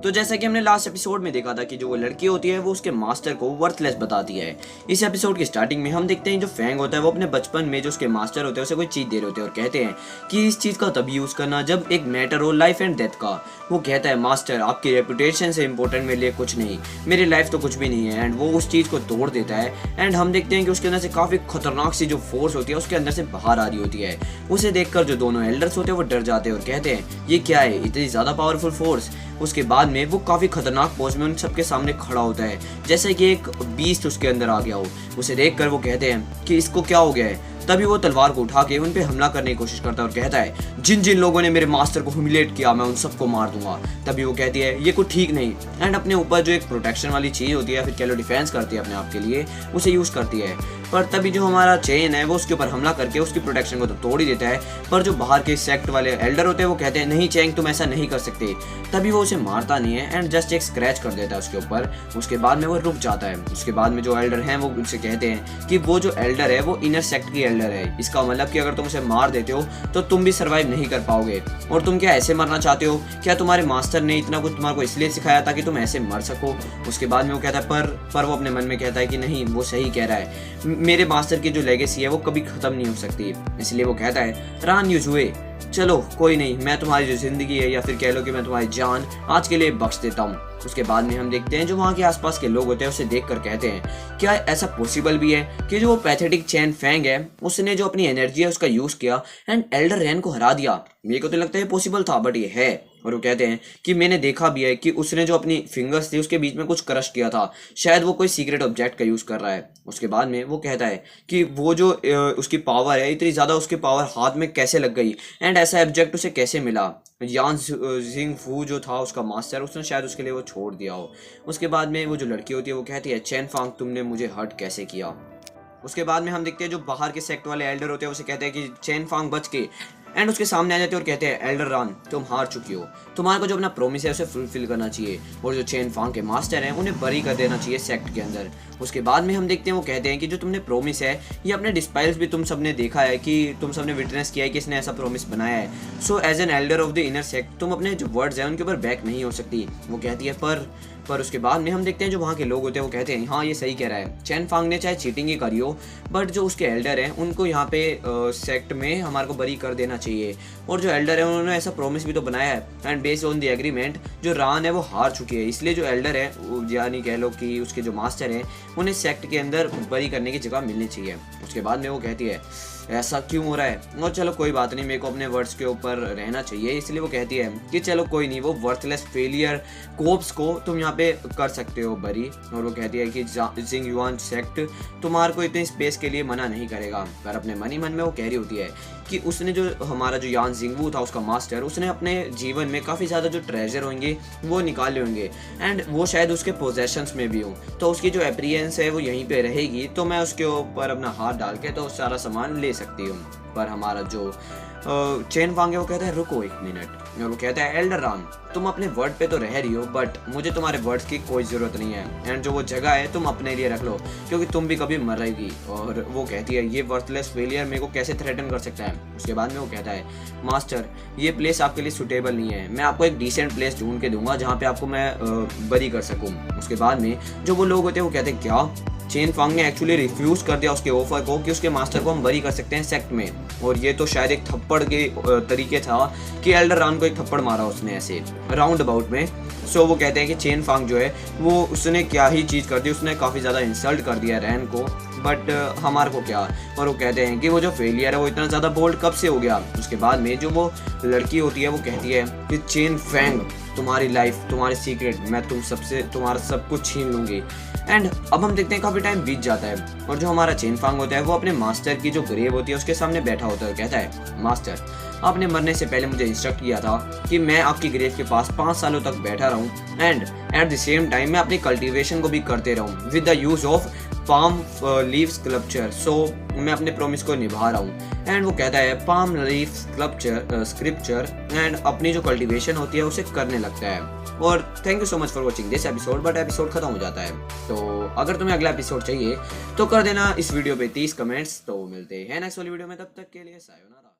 तो जैसा कि हमने लास्ट एपिसोड में देखा था कि जो वो लड़की होती है वो उसके मास्टर को वर्थलेस बताती है। इस एपिसोड की स्टार्टिंग में हम देखते हैं जो फैंग होता है वो अपने बचपन में जो उसके मास्टर होते हैं उसे कोई चीज दे रहे होते हैं और कहते हैं कि इस चीज का तभी यूज करना जब एक मैटर हो लाइफ एंड डेथ का। वो कहता है मास्टर आपकी रेपुटेशन से इंपॉर्टेंट मेरे लिए कुछ नहीं, मेरी लाइफ तो कुछ भी नहीं है। एंड वो उस चीज को तोड़ देता है एंड हम देखते हैं कि उसके अंदर से काफी खतरनाक सी जो फोर्स होती है उसके अंदर से बाहर आ रही होती है। उसे देखकर जो दोनों एल्डर्स होते हैं वो डर जाते हैं और कहते हैं ये क्या है, इतनी ज्यादा पावरफुल फोर्स। उसके बाद में वो काफी खतरनाक पोज में उन सबके सामने खड़ा होता है जैसे कि एक बीस्ट उसके अंदर आ गया हो। उसे देखकर वो कहते हैं कि इसको क्या हो गया है। तभी वो तलवार को उठा के उन पे हमला करने की कोशिश करता है और कहता है जिन जिन लोगों ने मेरे मास्टर को ह्यूमिलेट किया मैं उन सबको मार दूंगा। तभी वो कहती है ये कुछ ठीक नहीं एंड अपने ऊपर जो एक प्रोटेक्शन वाली चीज होती है या फिर कह लो डिफेंस करती है अपने आप के लिए, उसे यूज करती है। पर तभी जो हमारा चेन है वो उसके ऊपर हमला करके उसकी प्रोटेक्शन को तो तोड़ ही देता है। पर जो बाहर के सेक्ट वाले एल्डर होते हैं वो कहते हैं नहीं चेंग तुम ऐसा नहीं कर सकते। तभी वो उसे मारता नहीं है एंड जस्ट एक स्क्रैच कर देता है उसके ऊपर। उसके बाद में वो रुक जाता है। उसके बाद में जो एल्डर हैं वो उनसे कहते हैं कि वो जो एल्डर है वो इनर सेक्ट की एल्डर है। इसका मतलब कि अगर तुम उसे मार देते हो तो तुम भी सर्वाइव नहीं कर पाओगे। और तुम क्या ऐसे मरना चाहते हो? क्या तुम्हारे मास्टर ने इतना कुछ तुम्हारे को इसलिए सिखाया था कि तुम ऐसे मर सको? उसके बाद में वो कहता है पर वो अपने मन में कहता है कि नहीं वो सही कह रहा है, मेरे मास्टर की जो लेगेसी है वो कभी खत्म नहीं हो सकती। इसलिए वो कहता है रान यूज हुए, चलो कोई नहीं, मैं तुम्हारी जो जिंदगी है या फिर कह लो कि मैं तुम्हारी जान आज के लिए बख्श देता हूँ। उसके बाद में हम देखते हैं जो वहाँ के आसपास के लोग होते हैं उसे देखकर कहते हैं क्या ऐसा पॉसिबल भी है कि जो वो पैथेटिक चैन फैंग है उसने जो अपनी एनर्जी है उसका यूज किया एंड एल्डर रैन को हरा दिया। मेरे को तो लगता है पॉसिबल था बट ये है। और वो कहते हैं कि मैंने देखा भी है कि उसने जो अपनी फिंगर्स थी उसके बीच में कुछ क्रश किया था, शायद वो कोई सीक्रेट ऑब्जेक्ट का यूज कर रहा है। उसके बाद में वो कहता है कि वो जो उसकी पावर है इतनी ज्यादा उसकी पावर हाथ में कैसे लग गई एंड ऐसा ऑब्जेक्ट उसे कैसे मिला। यान जिंग फू जो था उसका मास्टर उसने शायद उसके लिए वो छोड़ दिया हो। उसके बाद में वो जो लड़की होती है वो कहती है चैन फांग तुमने मुझे हर्ट कैसे किया। उसके बाद में हम देखते हैं जो बाहर के सेक्ट वाले एल्डर होते हैं उसे कहते हैं कि चैन फांग बच के एंड उसके सामने आ जाते हैं और कहते हैं एल्डर रान तुम हार चुकी हो, तुम्हारे को जो अपना प्रोमिस है उसे फुलफिल करना चाहिए और जो चैन फांग के मास्टर हैं उन्हें बरी कर देना चाहिए सेक्ट के अंदर। उसके बाद में हम देखते हैं वो कहते हैं कि जो तुमने प्रोमिस है ये अपने डिस्पाइल्स भी तुम सबने देखा है कि तुम सबने विटनेस किया है कि इसने ऐसा प्रोमिस बनाया है। So as an elder of the inner sect तुम अपने जो वर्ड्स हैं उनके ऊपर बैक नहीं हो सकती। वो कहती है पर उसके बाद में हम देखते हैं जो वहाँ के लोग होते हैं वो कहते हैं हाँ ये सही कह रहा है, चैन फांग ने चाहे चीटिंग ही करी हो बट जो उसके एल्डर हैं उनको यहाँ पे सेक्ट में हमारे को बरी कर देना चाहिए। और जो एल्डर है उन्होंने ऐसा प्रॉमिस भी तो बनाया है and based on the agreement जो रान है वो हार चुकी है। इसलिए जो एल्डर है यानी कह लो कि उसके जो मास्टर हैं उन्हें सेक्ट के अंदर बरी करने की जगह मिलनी चाहिए। उसके बाद में वो कहती है ऐसा क्यों हो रहा है, और चलो कोई बात नहीं मेरे को अपने वर्ड्स के ऊपर रहना चाहिए। इसलिए वो कहती है कि चलो कोई नहीं, वो वर्थलेस फेलियर कोप्स को तुम यहाँ पे कर सकते हो बरी। और वो कहती है कि जिंग युआन सेक्ट तुम्हारे को इतनी स्पेस के लिए मना नहीं करेगा। पर अपने मन ही मन में वो कह रही होती है कि उसने जो हमारा जो यान जिंगवू था उसका मास्टर उसने अपने जीवन में काफ़ी ज़्यादा जो ट्रेजर होंगे वो निकाले होंगे एंड वो शायद उसके पोजेशंस में भी हो, तो उसकी जो एप्रियंस है वो यहीं पे रहेगी तो मैं उसके ऊपर अपना हाथ डाल के तो सारा सामान ले सकती हूँ। पर हमारा जो चेन फांग है वो कहता है रुको एक मिनट, और वो कहता है एल्डर रान तुम अपने वर्ड पे तो रह रही हो बट मुझे तुम्हारे वर्ड्स की कोई ज़रूरत नहीं है एंड जो वो जगह है तुम अपने लिए रख लो क्योंकि तुम भी कभी मर रहेगी। और वो कहती है ये वर्थलेस फेलियर मेरे को कैसे थ्रेटन कर सकता है। उसके बाद में वो कहता है मास्टर ये प्लेस आपके लिए सुटेबल नहीं है, मैं आपको एक डिसेंट प्लेस ढूंढ के दूंगा जहाँ पे आपको मैं बरी कर सकूँ। उसके बाद में जो वो लोग होते हैं वो कहते हैं क्या चेन फांग ने एक्चुअली रिफ्यूज कर दिया उसके ऑफर को कि उसके मास्टर को हम बरी कर सकते हैं सेक्ट में। और ये तो शायद एक थप्पड़ के तरीके था कि एल्डर रान को एक थप्पड़ मारा उसने ऐसे राउंड अबाउट में। सो वो कहते हैं कि चेन फांग जो है वो उसने क्या ही चीज़ कर दी, उसने काफ़ी ज़्यादा इंसल्ट कर दिया रैन को बट हमारे को क्या। और वो कहते हैं कि वो जो फेलियर है वो इतना ज़्यादा बोल्ड कब से हो गया। उसके बाद में जो वो लड़की होती है वो कहती है कि चेन फैंग तुम्हारी लाइफ तुम्हारे सीक्रेट मैं तुम्हारा सब कुछ छीन लूँगी। एंड अब हम देखते हैं काफ़ी टाइम बीत जाता है और जो हमारा चेन फांग होता है वो अपने मास्टर की जो ग्रेव होती है उसके सामने बैठा होता है और कहता है मास्टर आपने मरने से पहले मुझे इंस्ट्रक्ट किया था कि मैं आपकी ग्रेव के पास 5 सालों तक बैठा रहूं and at the same time मैं अपनी कल्टीवेशन को भी करते रहूं with the use of palm leaf sculpture. So मैं अपने प्रोमिस को निभा रहा हूँ। एंड वो कहता है पाम लीव स्क्रिप्चर एंड अपनी जो कल्टीवेशन होती है उसे करने लगता है। और thank you so much for watching this episode but episode खत्म हो जाता है। तो अगर तुम्हें अगला एपिसोड चाहिए तो कर देना इस वीडियो पे 30 कमेंट्स। तो मिलते हैं नेक्स्ट वाली वीडियो में, तब तक के लिए सायोनारा।